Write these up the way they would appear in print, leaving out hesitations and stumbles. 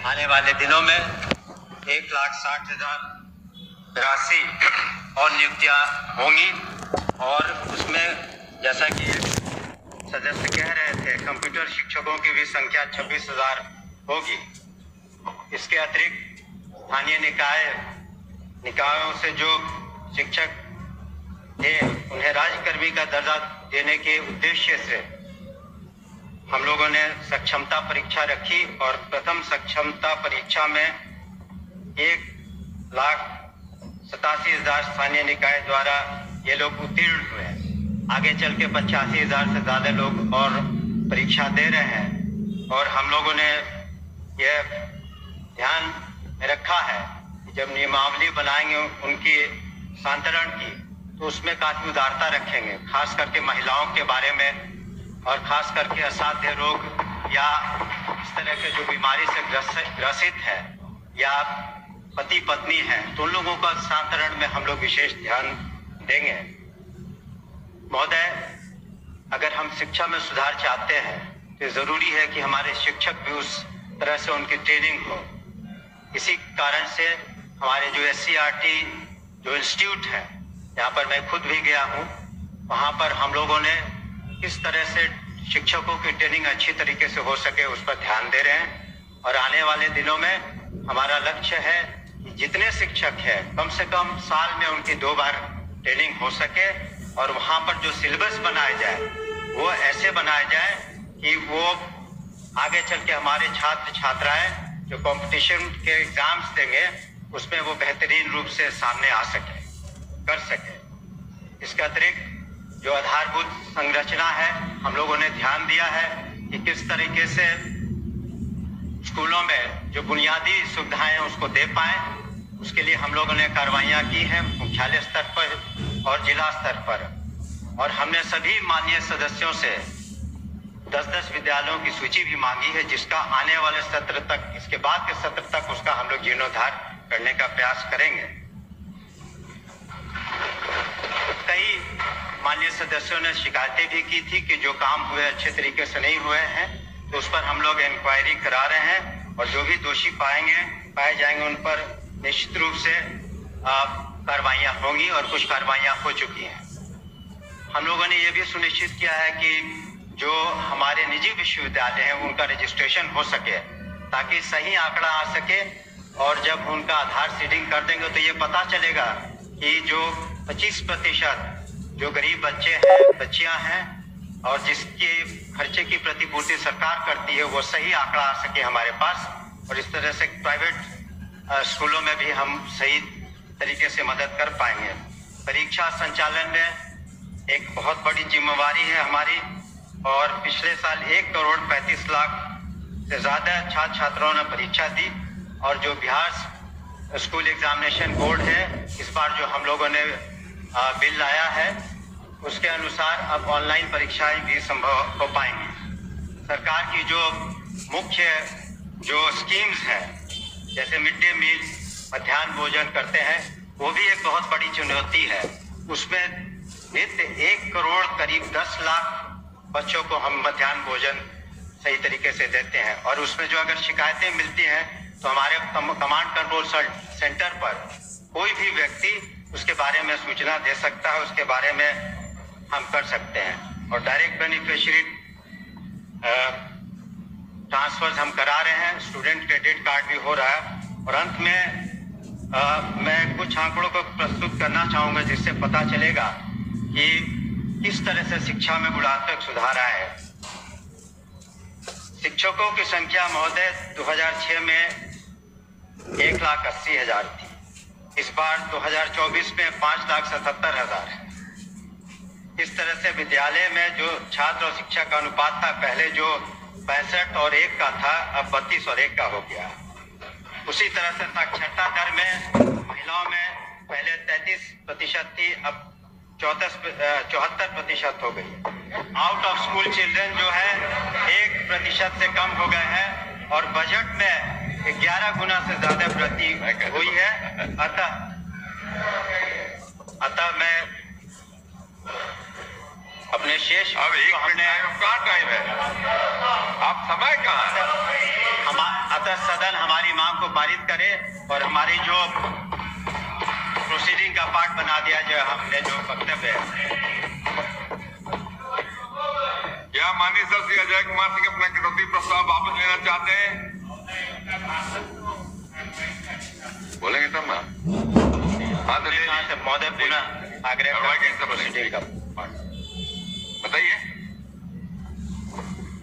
आने वाले दिनों में 1,60,000 राशि और नियुक्तियां होंगी और उसमें जैसा कि सदस्य कह रहे थे, कंप्यूटर शिक्षकों की भी संख्या 26,000 होगी। इसके अतिरिक्त स्थानीय निकायों से जो शिक्षक थे उन्हें राज्यकर्मी का दर्जा देने के उद्देश्य से हम लोगों ने सक्षमता परीक्षा रखी और प्रथम सक्षमता परीक्षा में 1,87,000 स्थानीय निकाय द्वारा ये लोग उत्तीर्ण हुए। आगे चल के 85,000 से ज्यादा लोग और परीक्षा दे रहे हैं और हम लोगों ने यह ध्यान रखा है कि जब नियमावली बनाएंगे उनकी सांतरण की तो उसमें काफी उदारता रखेंगे, खास करके महिलाओं के बारे में और खास करके असाध्य रोग या इस तरह के जो बीमारी से ग्रसित है या पति पत्नी है तो उन लोगों का सांतरण में हम लोग विशेष ध्यान देंगे। महोदय, अगर हम शिक्षा में सुधार चाहते हैं तो जरूरी है कि हमारे शिक्षक भी उस तरह से उनकी ट्रेनिंग हो। इसी कारण से हमारे जो SCERT जो इंस्टीट्यूट है, यहाँ पर मैं खुद भी गया हूँ, वहाँ पर हम लोगों ने किस तरह से शिक्षकों की ट्रेनिंग अच्छी तरीके से हो सके उस पर ध्यान दे रहे हैं और आने वाले दिनों में हमारा लक्ष्य है कि जितने शिक्षक हैं कम से कम साल में उनकी 2 बार ट्रेनिंग हो सके और वहाँ पर जो सिलेबस बनाया जाए वो ऐसे बनाया जाए कि वो आगे चल के हमारे छात्र छात्राएं जो कंपटीशन के एग्जाम्स देंगे उसमें वो बेहतरीन रूप से सामने आ सके, कर सके। इसके अतिरिक्त जो आधारभूत संरचना है हम लोगों ने ध्यान दिया है कि किस तरीके से स्कूलों में जो बुनियादी सुविधाएं उसको दे पाए। उसके लिए हम लोगों ने कार्रवाइयां की हैं मुख्यालय स्तर पर और जिला स्तर पर और हमने सभी माननीय सदस्यों से 10-10 विद्यालयों की सूची भी मांगी है जिसका आने वाले सत्र तक, इसके बाद के सत्र तक उसका हम लोग जीर्णोद्धार करने का प्रयास करेंगे। कई माननीय सदस्यों ने शिकायतें भी की थी कि जो काम हुए अच्छे तरीके से नहीं हुए हैं तो उस पर हम लोग इंक्वायरी करा रहे हैं और जो भी दोषी पाए जाएंगे उन पर निश्चित रूप से कार्रवाइयां होंगी और कुछ कार्रवाइयां हो चुकी हैं। हम लोगों ने ये भी सुनिश्चित किया है कि जो हमारे निजी विश्वविद्यालय हैं उनका रजिस्ट्रेशन हो सके ताकि सही आंकड़ा आ सके और जब उनका आधार सीडिंग कर देंगे तो ये पता चलेगा कि जो 25% जो गरीब बच्चे हैं, बच्चियां हैं और जिसके खर्चे की प्रतिपूर्ति सरकार करती है वो सही आंकड़ा आ सके हमारे पास और इस तरह से प्राइवेट स्कूलों में भी हम सही तरीके से मदद कर पाएंगे। परीक्षा संचालन में एक बहुत बड़ी जिम्मेवारी है हमारी और पिछले साल 1,35,00,000 से ज्यादा छात्र छात्राओं ने परीक्षा दी और जो बिहार स्कूल एग्जामिनेशन बोर्ड है इस बार जो हम लोगों ने बिल लाया है उसके अनुसार अब ऑनलाइन परीक्षाएं भी संभव हो पाएंगी। सरकार की जो मुख्य जो स्कीम्स हैं जैसे मिड डे मील, मध्याह्न भोजन करते हैं वो भी एक बहुत बड़ी चुनौती है। उसमें नित्य 1 करोड़ करीब 10 लाख बच्चों को हम मध्याह्न भोजन सही तरीके से देते हैं और उसमें जो अगर शिकायतें मिलती हैं तो हमारे कमांड कंट्रोल सेंटर पर कोई भी व्यक्ति उसके बारे में सूचना दे सकता है, उसके बारे में हम कर सकते हैं और डायरेक्ट बेनिफिशियरी ट्रांसफर्स हम करा रहे हैं, स्टूडेंट क्रेडिट कार्ड भी हो रहा है और अंत में मैं कुछ आंकड़ों को प्रस्तुत करना चाहूंगा जिससे पता चलेगा कि किस तरह से शिक्षा में गुणात्मक सुधार आया है। शिक्षकों की संख्या महोदय 2006 में 1,80,000 थी, इस बार 2024 में 5,77,000 है। इस तरह से विद्यालय में जो छात्र और शिक्षक का अनुपात था पहले जो 65 और 1 का था अब 32 और 1 का हो गया। उसी तरह से साक्षरता दर में महिलाओं में पहले 33% थी अब 74% हो गई। आउट ऑफ स्कूल चिल्ड्रन जो है 1% से कम हो गए हैं और बजट में 11 गुना से ज्यादा वृद्धि हुई है। अतः मैं अपने शेष अब एक मिनट कहाँ टाइम है, आप समय कहाँ है? अतः सदन हमारी मांग को पारित करे और हमारी जो प्रोसीडिंग का पार्ट बना दिया जाए। हमने जो वक्तव्य है, क्या माननीय सर श्री अजय कुमार सिंह अपना कटौती प्रस्ताव वापस लेना चाहते हैं? बोलेंगे तब ना। हाँ तो महोदय पुनः आग्रह प्रोसीडिंग का बताइए।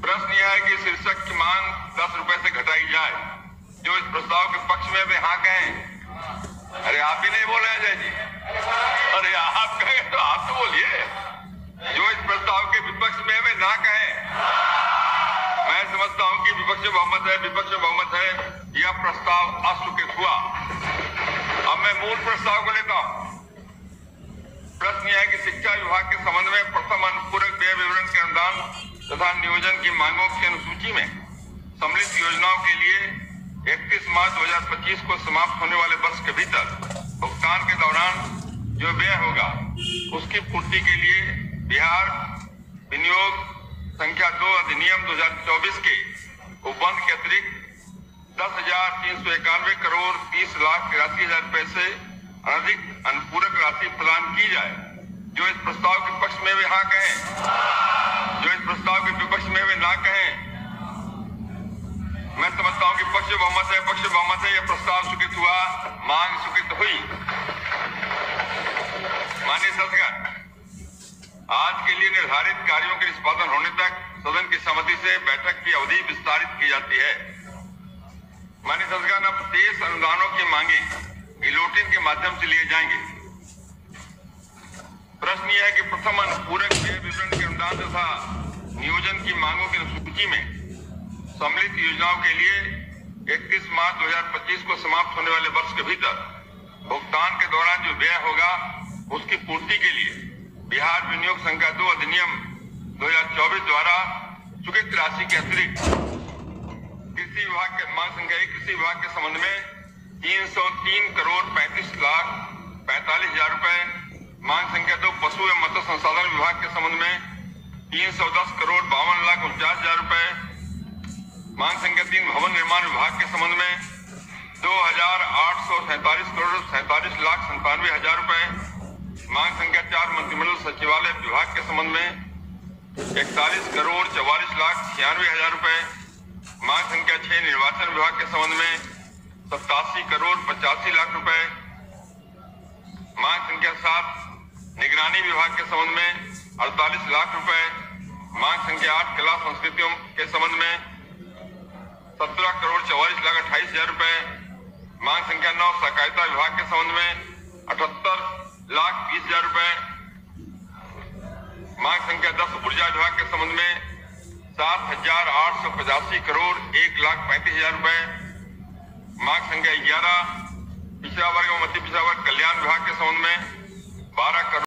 प्रश्न यह है कि शीर्षक की मांग 10 रुपए से घटाई जाए। जो इस प्रस्ताव के पक्ष में वे हाँ कहें। अरे आप ही नहीं बोल रहे हैं अजय जी। अरे आप कहें तो आप तो बोलिए। जो इस प्रस्ताव के विपक्ष में वे ना कहें। मैं समझता हूं कि विपक्ष बहुमत है, यह प्रस्ताव अस्वीकृत हुआ। अब मैं मूल प्रस्ताव को लेता हूं। प्रश्न यह है कि शिक्षा विभाग के संबंध में प्रथम अनुपूरक व्यय विवरण के अनुदान तथा नियोजन की मांगों की अनुसूची में सम्मिलित योजनाओं के लिए 31 मार्च 2025 को समाप्त होने वाले वर्ष के भीतर भुगतान के दौरान जो व्यय होगा उसकी पूर्ति के लिए बिहार विनियोग संख्या 2 अधिनियम 2024 के उपबंध के अतिरिक्त 10,391 करोड़ 30,83,000 रुपए से अधिक अनुपूरक राशि प्रदान की जाए। जो इस प्रस्ताव के पक्ष में वे हाँ कहें। जो इस प्रस्ताव के विपक्ष में वे ना कहें। मैं समझता हूं कि पक्ष बहुमत है, यह प्रस्ताव स्वीकृत हुआ, मांग स्वीकृत हुई। माननीय सदस्यगण, आज के लिए निर्धारित कार्यों के निष्पादन होने तक सदन की सहमति से बैठक की अवधि विस्तारित की जाती है। माननीय सदस्यगण, अब शेष अनुदानों की मांगे गिलोटिन के माध्यम से लिए जाएंगे। प्रश्न यह है कि प्रथम अनुपूरक व्यय विवरण के अनुदान तथा नियोजन की मांगों की सूची में सम्मिलित योजनाओं के लिए 31 मार्च 2025 को समाप्त होने वाले वर्ष के भीतर भुगतान के दौरान जो व्यय होगा उसकी पूर्ति के लिए बिहार विनियोग संख्या 2 अधिनियम 2024 द्वारा स्वीकृत राशि के अतिरिक्त कृषि विभाग के मांग संख्या 1 कृषि विभाग के संबंध में 303 करोड़ 35,45,000 रुपए, मांग संख्या 2 पशु एवं मत्स्य संसाधन विभाग के संबंध में 310 करोड़ 52,49,000 रुपए, मांग संख्या 3 भवन निर्माण विभाग के संबंध में 2,847 करोड़ 47,97,000 रुपए, मांग संख्या 4 मंत्रिमंडल सचिवालय विभाग के संबंध में 41 करोड़ 44,96,000 रुपए, मांग संख्या 6 निर्वाचन विभाग के संबंध में 87 करोड़ 85 लाख रुपए, मांग संख्या 7 निगरानी विभाग के संबंध में 48 लाख रुपए, मांग संख्या 8 कला संस्कृतियों के संबंध में 17 करोड़ 44,28,000 रुपए, मांग संख्या 9 सहकारिता विभाग के संबंध में 78,20,000 रुपए, मांग संख्या 10 ऊर्जा विभाग के संबंध में 7,885 करोड़ 1,35,000 रुपए, मांग संख्या 11 पिछड़ा वर्ग एवं अति पिछड़ा वर्ग कल्याण विभाग के संबंध में 12 करोड़